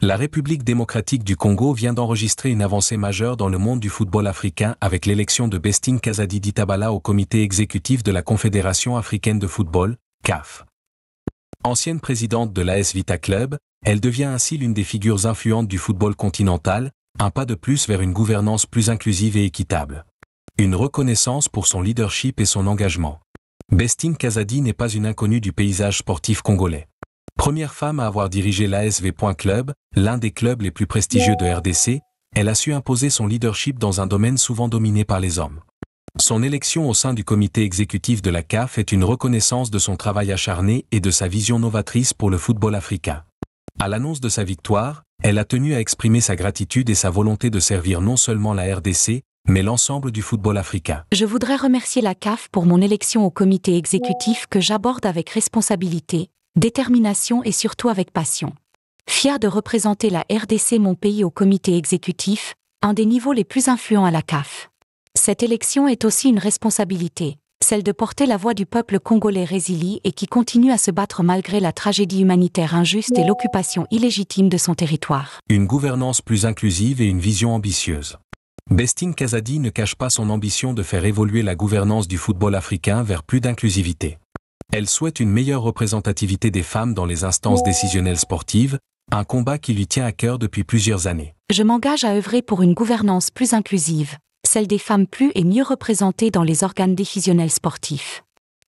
La République démocratique du Congo vient d'enregistrer une avancée majeure dans le monde du football africain avec l'élection de Bestine Kazadi Ditabala au comité exécutif de la Confédération africaine de football, CAF. Ancienne présidente de l'AS Vita Club, elle devient ainsi l'une des figures influentes du football continental, un pas de plus vers une gouvernance plus inclusive et équitable. Une reconnaissance pour son leadership et son engagement. Bestine Kazadi n'est pas une inconnue du paysage sportif congolais. Première femme à avoir dirigé l'ASV Club, l'un des clubs les plus prestigieux de RDC, elle a su imposer son leadership dans un domaine souvent dominé par les hommes. Son élection au sein du comité exécutif de la CAF est une reconnaissance de son travail acharné et de sa vision novatrice pour le football africain. À l'annonce de sa victoire, elle a tenu à exprimer sa gratitude et sa volonté de servir non seulement la RDC, mais l'ensemble du football africain. Je voudrais remercier la CAF pour mon élection au comité exécutif que j'aborde avec responsabilité, détermination et surtout avec passion. Fier de représenter la RDC, mon pays, au comité exécutif, un des niveaux les plus influents à la CAF. Cette élection est aussi une responsabilité, celle de porter la voix du peuple congolais résilient et qui continue à se battre malgré la tragédie humanitaire injuste et l'occupation illégitime de son territoire. Une gouvernance plus inclusive et une vision ambitieuse. Bestine Kazadi ne cache pas son ambition de faire évoluer la gouvernance du football africain vers plus d'inclusivité. Elle souhaite une meilleure représentativité des femmes dans les instances décisionnelles sportives, un combat qui lui tient à cœur depuis plusieurs années. Je m'engage à œuvrer pour une gouvernance plus inclusive, celle des femmes plus et mieux représentées dans les organes décisionnels sportifs.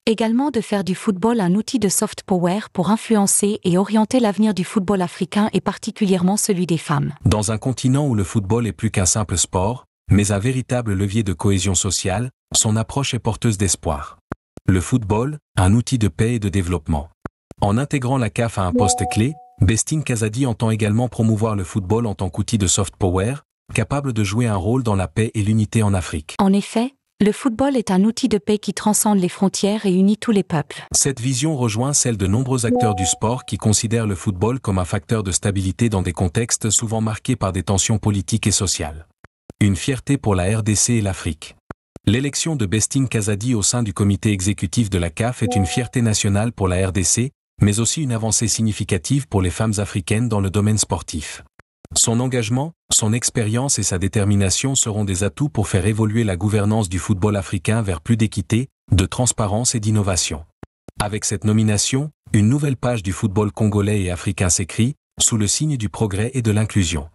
Également de faire du football un outil de soft power pour influencer et orienter l'avenir du football africain et particulièrement celui des femmes. Dans un continent où le football est plus qu'un simple sport, mais un véritable levier de cohésion sociale, son approche est porteuse d'espoir. Le football, un outil de paix et de développement. En intégrant la CAF à un poste clé, Bestine Kazadi entend également promouvoir le football en tant qu'outil de soft power, capable de jouer un rôle dans la paix et l'unité en Afrique. En effet, le football est un outil de paix qui transcende les frontières et unit tous les peuples. Cette vision rejoint celle de nombreux acteurs du sport qui considèrent le football comme un facteur de stabilité dans des contextes souvent marqués par des tensions politiques et sociales. Une fierté pour la RDC et l'Afrique. L'élection de Bestine Kazadi au sein du comité exécutif de la CAF est une fierté nationale pour la RDC, mais aussi une avancée significative pour les femmes africaines dans le domaine sportif. Son engagement, son expérience et sa détermination seront des atouts pour faire évoluer la gouvernance du football africain vers plus d'équité, de transparence et d'innovation. Avec cette nomination, une nouvelle page du football congolais et africain s'écrit, sous le signe du progrès et de l'inclusion.